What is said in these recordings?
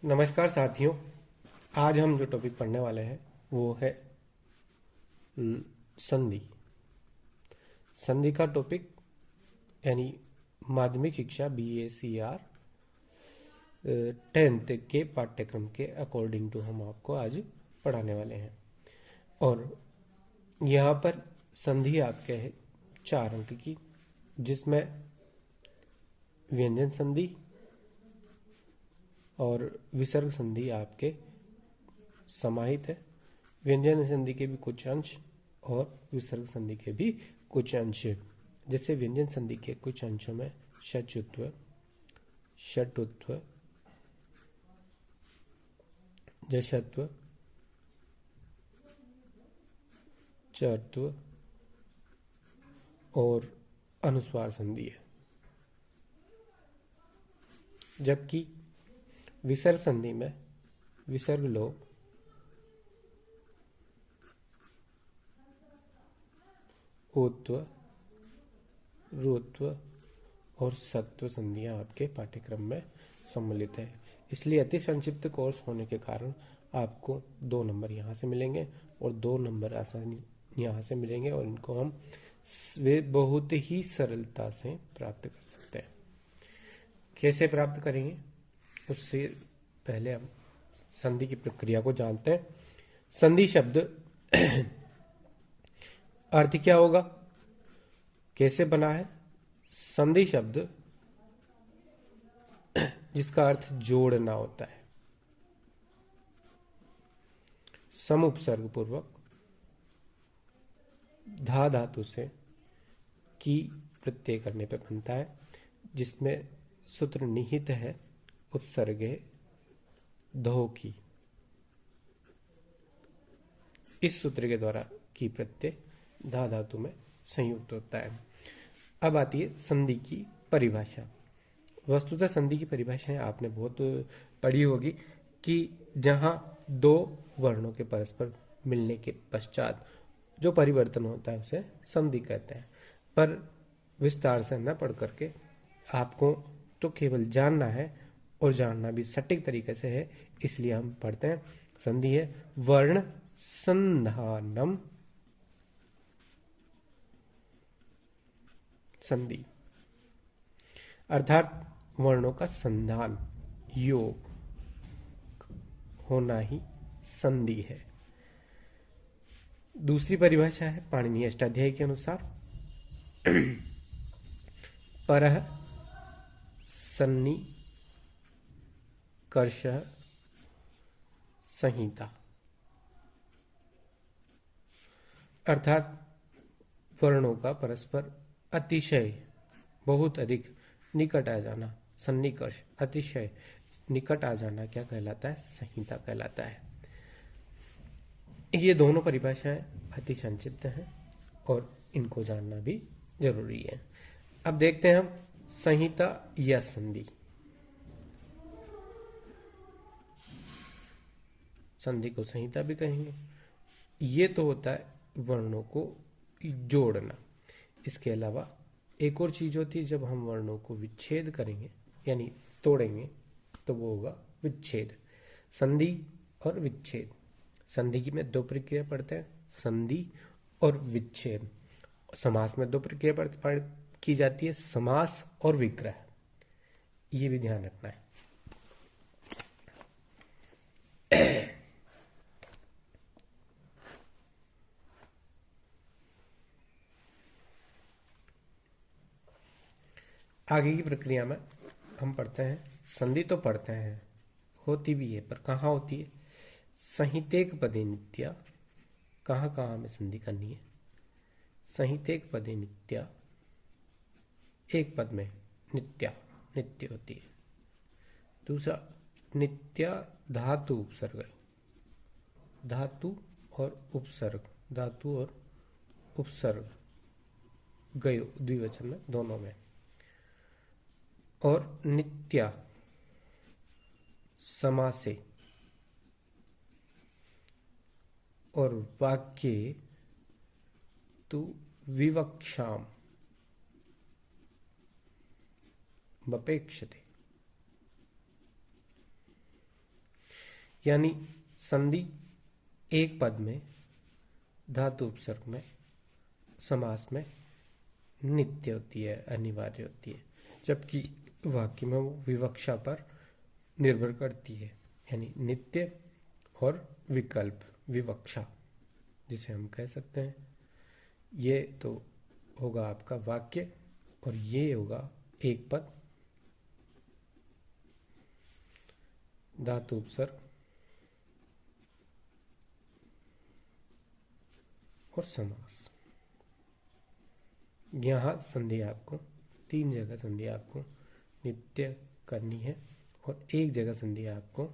नमस्कार साथियों। आज हम जो टॉपिक पढ़ने वाले हैं वो है संधि। संधि का टॉपिक यानी माध्यमिक शिक्षा BACR 10th के पाठ्यक्रम के अकॉर्डिंग टू हम आपको आज पढ़ाने वाले हैं। और यहाँ पर संधि आपके है 4 अंक की, जिसमें व्यंजन संधि और विसर्ग संधि आपके समाहित है। व्यंजन संधि के भी कुछ अंश और विसर्ग संधि के भी कुछ अंश। जैसे व्यंजन संधि के कुछ अंशों में षचुत्व, षटुत्व, जशत्व, चरत्व और अनुस्वार संधि है। जबकि विसर्ग संधि में विसर्ग लोप, ओत्व, रोत्व और सत्व संधियां आपके पाठ्यक्रम में सम्मिलित है। इसलिए अति संक्षिप्त कोर्स होने के कारण आपको 2 नंबर यहाँ से मिलेंगे और 2 नंबर आसानी यहाँ से मिलेंगे, और इनको हम वे बहुत ही सरलता से प्राप्त कर सकते हैं। कैसे प्राप्त करेंगे उससे पहले हम संधि की प्रक्रिया को जानते हैं। संधि शब्द अर्थ क्या होगा, कैसे बना है? संधि शब्द जिसका अर्थ जोड़ना होता है, सम उपसर्ग पूर्वक धा धातु से की प्रत्यय करने पर बनता है, जिसमें सूत्र निहित है उपसर्गे धो की। इस सूत्र के द्वारा की प्रत्यय धा धातु में संयुक्त होता है। अब आती है संधि की परिभाषा। वस्तुतः संधि की परिभाषाएं आपने बहुत पढ़ी होगी कि जहां 2 वर्णों के परस्पर मिलने के पश्चात जो परिवर्तन होता है उसे संधि कहते हैं। पर विस्तार से न पढ़ करके आपको तो केवल जानना है, और जानना भी सटीक तरीके से है, इसलिए हम पढ़ते हैं। संधि है वर्ण संधानम संधि, अर्थात वर्णों का संधान, योग होना ही संधि है। दूसरी परिभाषा है पाणिनीय अष्टाध्यायी के अनुसार परः सन्निकर्षः संहिता, अर्थात वर्णों का परस्पर अतिशय बहुत अधिक निकट आ जाना, सन्निकर्ष अतिशय निकट आ जाना क्या कहलाता है? संहिता कहलाता है। ये दोनों परिभाषाएं अति संक्षिप्त हैं और इनको जानना भी जरूरी है। अब देखते हैं हम संहिता या संधि। संधि को संहिता भी कहेंगे। ये तो होता है वर्णों को जोड़ना। इसके अलावा एक और चीज होती है, जब हम वर्णों को विच्छेद करेंगे यानी तोड़ेंगे तो वो होगा विच्छेद। संधि और विच्छेद, संधि में 2 प्रक्रिया पढ़ते हैं, संधि और विच्छेद। समास में 2 प्रक्रिया की जाती है, समास और विग्रह। ये भी ध्यान रखना है। आगे की प्रक्रिया में हम पढ़ते हैं। संधि तो पढ़ते हैं, होती भी है, पर कहाँ होती है? संहितेक पदे नित्या। कहाँ कहाँ हमें संधि करनी है? संहितेक पदे नित्या, एक पद में नित्या नित्य होती है। दूसरा नित्या धातु उपसर्ग, धातु और उपसर्ग, धातु और उपसर्ग गयो द्विवचन में, दोनों में। और नित्या समासे और वाक्ये तु विवक्षाम वपेक्षते। यानी संधि एक पद में, धातु उपसर्ग में, समास में नित्य होती है, अनिवार्य होती है, जबकि वाक्य में वो विवक्षा पर निर्भर करती है। यानी नित्य और विकल्प, विवक्षा जिसे हम कह सकते हैं, ये तो होगा आपका वाक्य और ये होगा एक पद, धातु उपसर्ग और समास। यहाँ संधि आपको, 3 जगह संधि आपको नित्य करनी है और एक जगह संधि आपको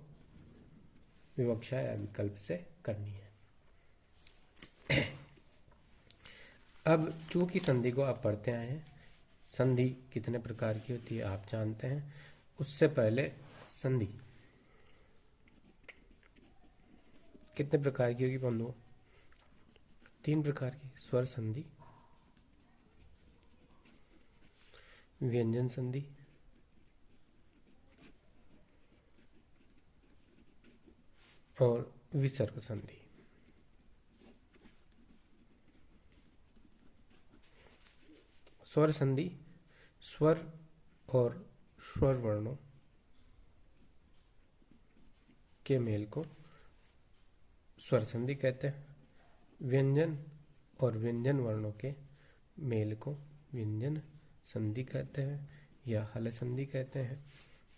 विवक्षा या विकल्प से करनी है। अब चूंकि संधि को आप पढ़ते आए हैं, संधि कितने प्रकार की होती है आप जानते हैं। उससे पहले संधि कितने प्रकार की होगी बंधुओं? 3 प्रकार की। स्वर संधि, व्यंजन संधि और विसर्ग संधि। स्वर संधि स्वर और स्वर वर्णों के मेल को स्वर संधि कहते हैं। व्यंजन और व्यंजन वर्णों के मेल को व्यंजन संधि कहते हैं या हल संधि कहते हैं।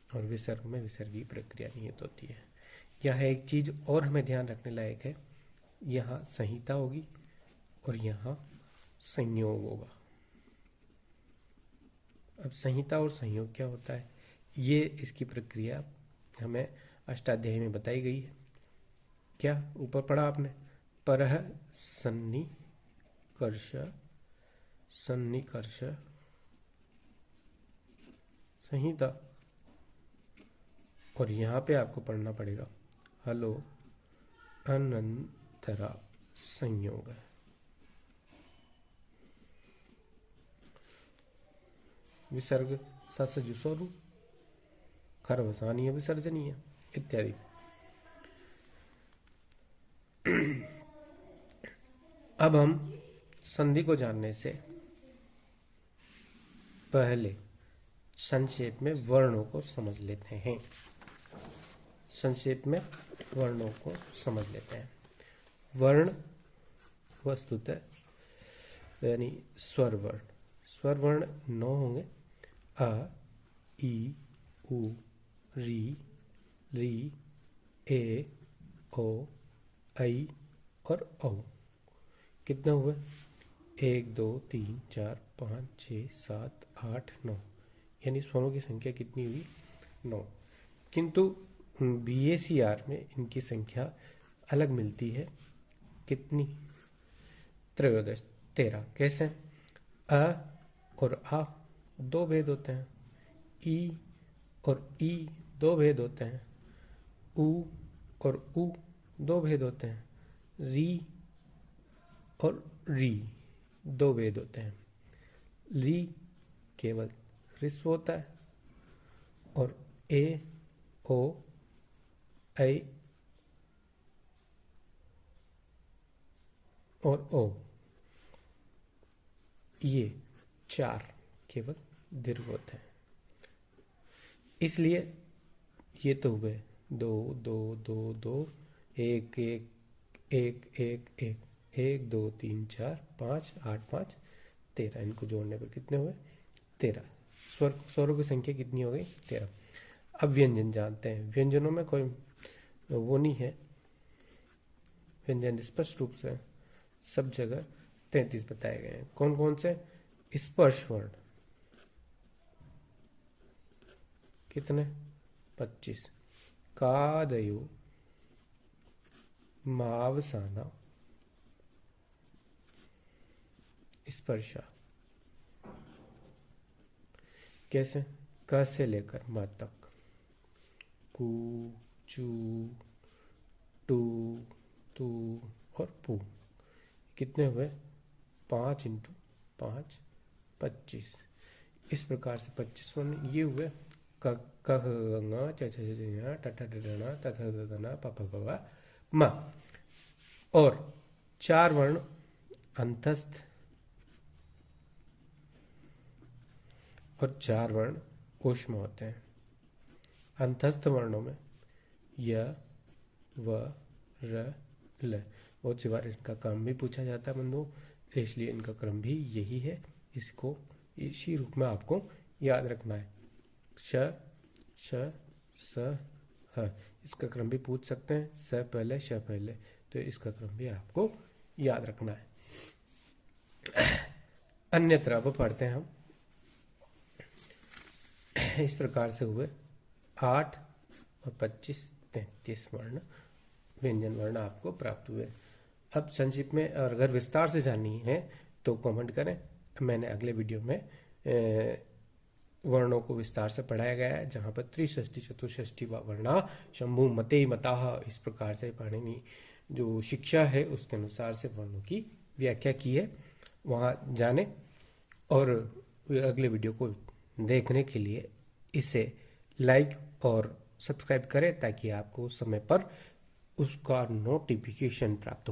और विसर्ग में विसर्गी प्रक्रिया निहित होती है। यहाँ एक चीज और हमें ध्यान रखने लायक है, यहाँ संहिता होगी और यहाँ संयोग होगा। अब संहिता और संयोग क्या होता है, ये इसकी प्रक्रिया हमें अष्टाध्यायी में बताई गई है। क्या ऊपर पढ़ा आपने? परः सन्निकर्ष, सन्निकर्ष संहिता। और यहाँ पे आपको पढ़ना पड़ेगा हलो अनंतरा संयोग। विसर्ग ससजुसोरु खरवसानीय विसर्जनीय इत्यादि। अब हम संधि को जानने से पहले संक्षेप में वर्णों को समझ लेते हैं। संक्षेप में वर्णों को समझ लेते हैं। वर्ण वस्तुतः यानी स्वर वर्ण, स्वर वर्ण 9 होंगे। अ, ई, उ, री, री, ए, ओ, ऐ और औ। कितने हुए? 1 2 3 4 5 6 7 8 9, यानी स्वरों की संख्या कितनी हुई? 9। किंतु BACR में इनकी संख्या अलग मिलती है। कितनी? 13। कैसे? अ और आ 2 भेद होते हैं। ई और ई 2 भेद होते हैं। उ और उ 2 भेद होते हैं। री और री 2 भेद होते हैं। री केवल ह्रस्व होता है और ए, ओ, ऐ और ओ ये 4 केवल दीर्घ होते हैं। इसलिए ये तो हुए 2 2 2 2 1 1 1 1 1 1 2 3 4 5 8 5 13। इनको जोड़ने पर कितने हुए? 13। स्वरों की संख्या कितनी हो गई? 13। अब व्यंजन जानते हैं। व्यंजनों में कोई वो नहीं है, व्यंजन स्पष्ट रूप से सब जगह 33 बताए गए हैं। कौन कौन से? स्पर्श वर्ण कितने? 25। कादयो, मावसाना, स्पर्शा। कैसे? क से लेकर म तक। कु, चू, टू, तू और पू। कितने हुए? 5 × 5 25। इस प्रकार से 25 वर्ण ये हुए। क क ख ग च छ छ ज ट ठ ड ण त थ द न प फ ब म। और 4 वर्ण अंतस्थ और 4 वर्ण ऊष्म होते हैं। अंतस्थ वर्णों में य, व, र, ल। बहुत सी बार इनका क्रम भी पूछा जाता है बंधुओं, इसलिए इनका क्रम भी यही है। इसको इसी रूप में आपको याद रखना है। श, श, स, ह। इसका क्रम भी पूछ सकते हैं, स पहले श पहले, तो इसका क्रम भी आपको याद रखना है। अन्यत्र अब पढ़ते हैं हम। इस प्रकार से हुए 8 और 25 33 वर्ण व्यंजन वर्ण आपको प्राप्त हुए। अब संक्षिप्त में और अगर विस्तार से जाननी है तो कमेंट करें। मैंने अगले वीडियो में वर्णों को विस्तार से पढ़ाया गया है, जहाँ पर त्रिषष्टि चतुष्षष्टि व वर्णा शंभु मते मताः, इस प्रकार से पाणिनि जो शिक्षा है उसके अनुसार से वर्णों की व्याख्या की है। वहाँ जाने और अगले वीडियो को देखने के लिए इसे लाइक और सब्सक्राइब करें, ताकि आपको समय पर उसका नोटिफिकेशन प्राप्त हो।